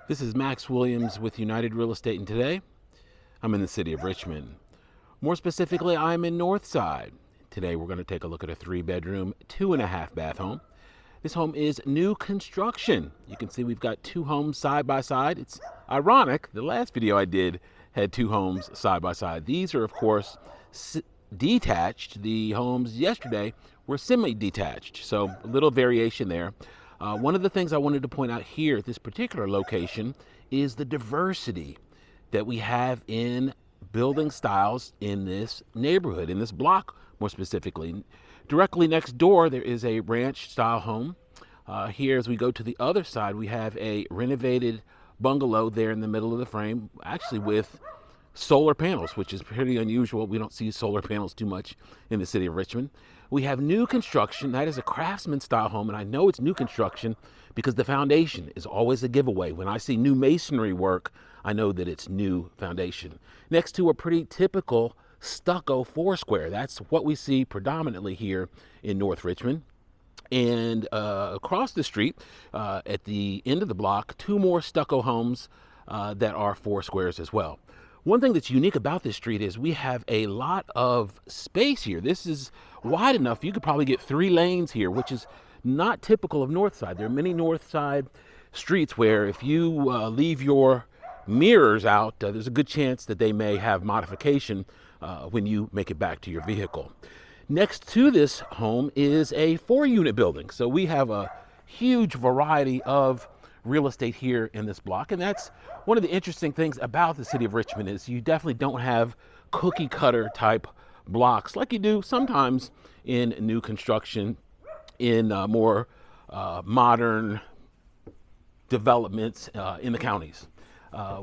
This is Max Williams with United Real Estate, and today I'm in the city of Richmond. More specifically, I'm in Northside. Today we're going to take a look at a 3-bedroom, 2.5-bath home. This home is new construction. You can see we've got two homes side by side. It's ironic, the last video I did had two homes side by side. These are, of course, detached. The homes yesterday were semi-detached, so a little variation there. One of the things I wanted to point out here at this particular location is the diversity that we have in building styles in this neighborhood, in this block more specifically. Directly next door, there is a ranch style home. Here, as we go to the other side, we have a renovated bungalow there in the middle of the frame, actually with solar panels, which is pretty unusual. We don't see solar panels too much in the city of Richmond. We have new construction. That is a craftsman style home, and I know it's new construction because the foundation is always a giveaway. When I see new masonry work, I know that it's new foundation. Next to a pretty typical stucco four-square. That's what we see predominantly here in North Richmond. And across the street, at the end of the block, two more stucco homes that are four squares as well. One thing that's unique about this street is we have a lot of space here. This is wide enough. You could probably get 3 lanes here, which is not typical of Northside. There are many Northside streets where if you leave your mirrors out, there's a good chance that they may have modification when you make it back to your vehicle. Next to this home is a 4-unit building. So we have a huge variety of real estate here in this block, and that's one of the interesting things about the city of Richmond is you definitely don't have cookie cutter type blocks like you do sometimes in new construction in more modern developments in the counties.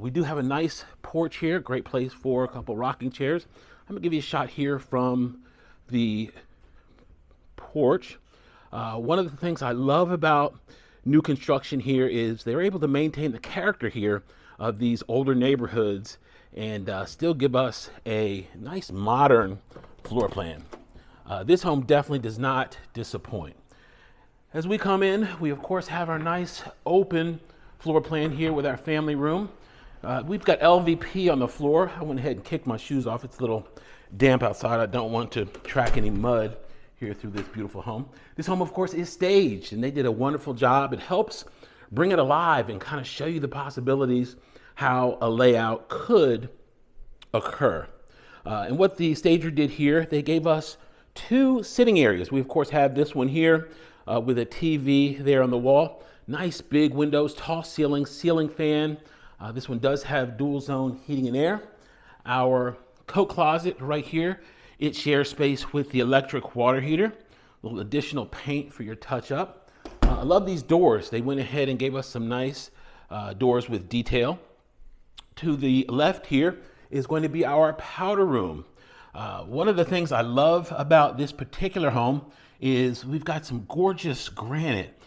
We do have a nice porch here, great place for a couple rocking chairs. I'm gonna give you a shot here from the porch. One of the things I love about new construction here is they're able to maintain the character here of these older neighborhoods and still give us a nice modern floor plan. This home definitely does not disappoint. As we come in, we of course have our nice open floor plan here with our family room. We've got LVP on the floor. I went ahead and kicked my shoes off. It's a little damp outside. I don't want to track any mud here through this beautiful home. This home, of course, is staged, and they did a wonderful job. It helps bring it alive and kind of show you the possibilities how a layout could occur. And what the stager did here, they gave us 2 sitting areas. We, of course, have this one here with a TV there on the wall. Nice big windows, tall ceilings, ceiling fan. This one does have dual zone heating and air. Our coat closet right here, it shares space with the electric water heater. A little additional paint for your touch up. I love these doors. They went ahead and gave us some nice doors with detail. To the left here is going to be our powder room. One of the things I love about this particular home is we've got some gorgeous granite.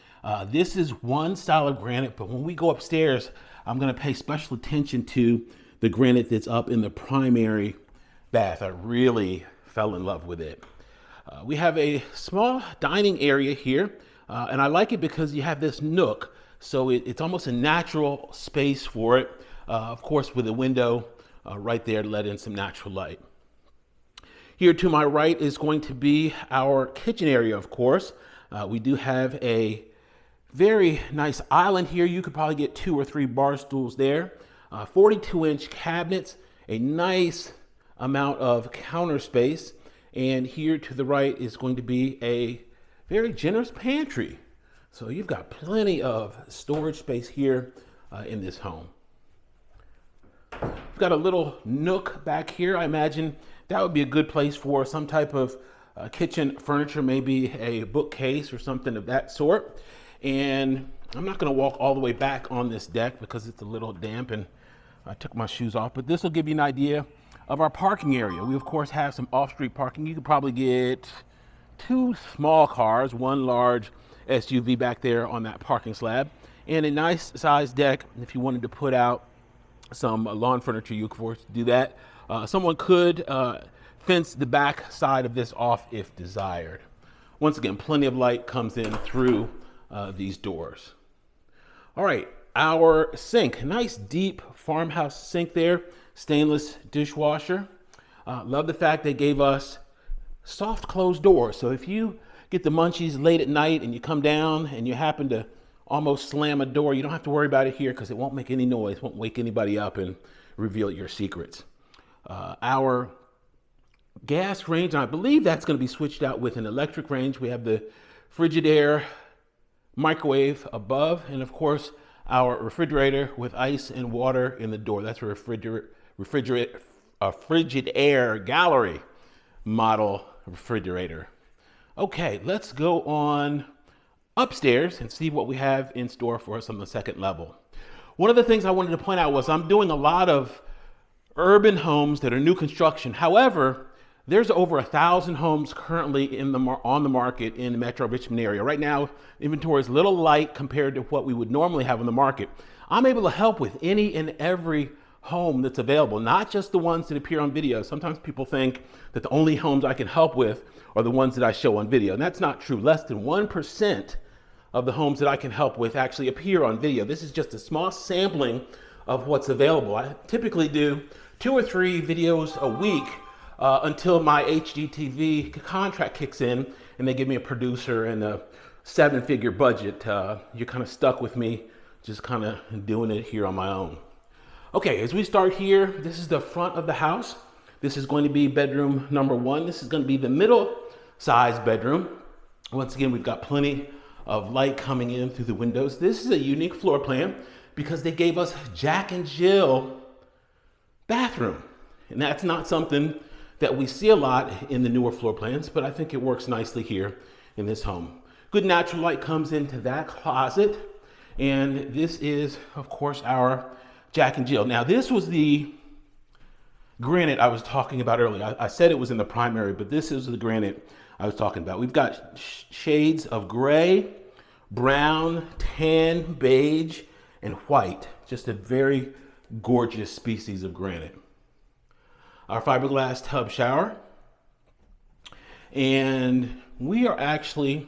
This is one style of granite, but when we go upstairs, I'm going to pay special attention to the granite that's up in the primary bath. I really fell in love with it. We have a small dining area here, and I like it because you have this nook, so it's almost a natural space for it. Of course, with a window right there to let in some natural light. Here to my right is going to be our kitchen area, of course. We do have a very nice island here. You could probably get 2 or 3 bar stools there. 42-inch cabinets, a nice amount of counter space. And here to the right is going to be a very generous pantry. So you've got plenty of storage space here in this home. We've got a little nook back here. I imagine that would be a good place for some type of kitchen furniture, maybe a bookcase or something of that sort. And I'm not going to walk all the way back on this deck because it's a little damp and I took my shoes off, but this will give you an idea of our parking area. We of course have some off-street parking. You could probably get 2 small cars, 1 large SUV back there on that parking slab, and a nice sized deck. If you wanted to put out some lawn furniture, you could of course do that. Someone could fence the back side of this off if desired. Once again, plenty of light comes in through these doors. All right, our sink, nice deep farmhouse sink there, stainless dishwasher. Love the fact they gave us soft closed doors. So if you get the munchies late at night and you come down and you happen to almost slam a door, you don't have to worry about it here because it won't make any noise, won't wake anybody up and reveal your secrets. Our gas range, and I believe that's going to be switched out with an electric range. We have the Frigidaire microwave above, and of course our refrigerator with ice and water in the door. That's a Frigidaire gallery model refrigerator. Okay, let's go on upstairs and see what we have in store for us on the second level. One of the things I wanted to point out was I'm doing a lot of urban homes that are new construction. However, there's over 1,000 homes currently on the market in the Metro Richmond area. Right now, inventory is a little light compared to what we would normally have on the market. I'm able to help with any and every home that's available, not just the ones that appear on video. Sometimes people think that the only homes I can help with are the ones that I show on video, and that's not true. Less than 1% of the homes that I can help with actually appear on video. This is just a small sampling of what's available. I typically do 2 or 3 videos a week until my HGTV contract kicks in and they give me a producer and a 7-figure budget. You're kind of stuck with me just kind of doing it here on my own. Okay, as we start here, this is the front of the house. This is going to be bedroom number 1. This is going to be the middle size bedroom. Once again, we've got plenty of light coming in through the windows. This is a unique floor plan because they gave us Jack and Jill bathroom. And that's not something that we see a lot in the newer floor plans, but I think it works nicely here in this home. Good natural light comes into that closet. And this is, of course, our Jack and Jill. Now, this was the granite I was talking about earlier. I said it was in the primary, but this is the granite I was talking about. We've got shades of gray, brown, tan, beige, and white. Just a very gorgeous species of granite. Our fiberglass tub shower. And we are actually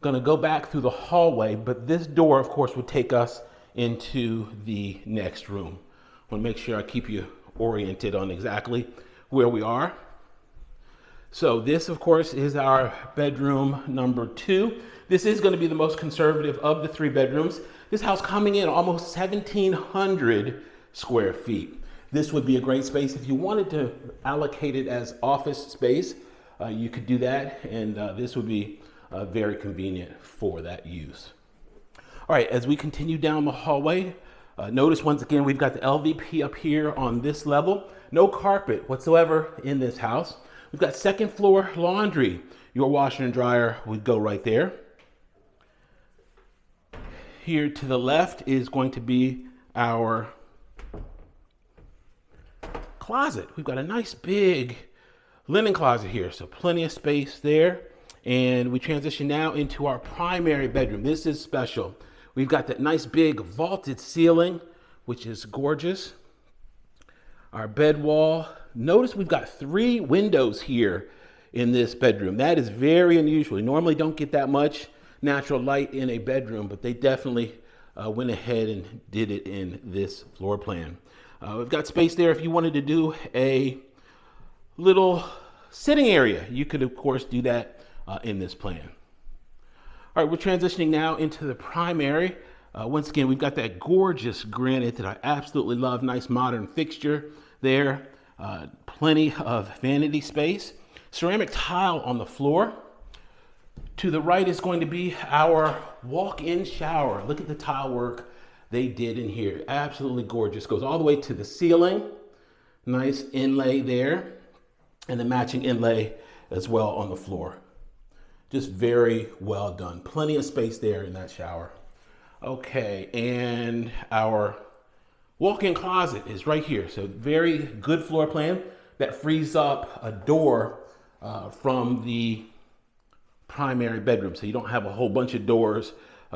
going to go back through the hallway, but this door, of course, would take us into the next room. I want to make sure I keep you oriented on exactly where we are. So this, of course, is our bedroom number 2. This is going to be the most conservative of the 3 bedrooms. This house coming in almost 1,700 square feet. This would be a great space. If you wanted to allocate it as office space, you could do that, and this would be very convenient for that use. All right, as we continue down the hallway, notice once again, we've got the LVP up here on this level. No carpet whatsoever in this house. We've got second floor laundry. Your washer and dryer would go right there. Here to the left is going to be our closet. We've got a nice big linen closet here, so plenty of space there. And we transition now into our primary bedroom. This is special. We've got that nice big vaulted ceiling, which is gorgeous. Our bed wall. Notice we've got 3 windows here in this bedroom. That is very unusual. You normally don't get that much natural light in a bedroom, but they definitely went ahead and did it in this floor plan. We've got space there if you wanted to do a little sitting area. You could, of course, do that in this plan. All right, we're transitioning now into the primary. Once again, we've got that gorgeous granite that I absolutely love. Nice modern fixture there. Plenty of vanity space. Ceramic tile on the floor. To the right is going to be our walk-in shower. Look at the tile work they did in here. Absolutely gorgeous. Goes all the way to the ceiling. Nice inlay there. And the matching inlay as well on the floor. Just very well done. Plenty of space there in that shower. Okay, and our walk-in closet is right here. So very good floor plan that frees up a door from the primary bedroom. So you don't have a whole bunch of doors.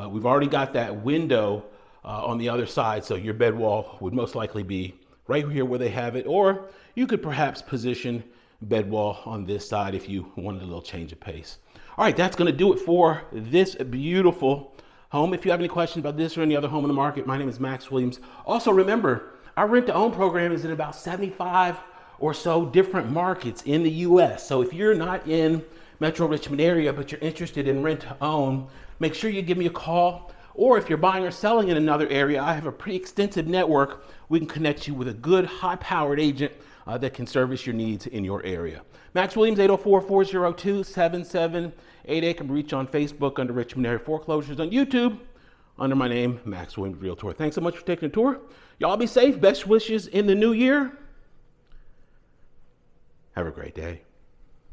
We've already got that window on the other side. So your bed wall would most likely be right here where they have it. Or you could perhaps position bed wall on this side if you wanted a little change of pace. All right, that's going to do it for this beautiful home. If you have any questions about this or any other home in the market, my name is Max Williams. Also remember, our rent to own program is in about 75 or so different markets in the US. So if you're not in Metro Richmond area, but you're interested in rent to own, make sure you give me a call. Or if you're buying or selling in another area, I have a pretty extensive network. We can connect you with a good, high-powered agent that can service your needs in your area. Max Williams, 804-402-7788. Can reach on Facebook under Richmond Area Foreclosures, on YouTube under my name, Max Williams Realtor. Thanks so much for taking a tour. Y'all be safe. Best wishes in the new year. Have a great day.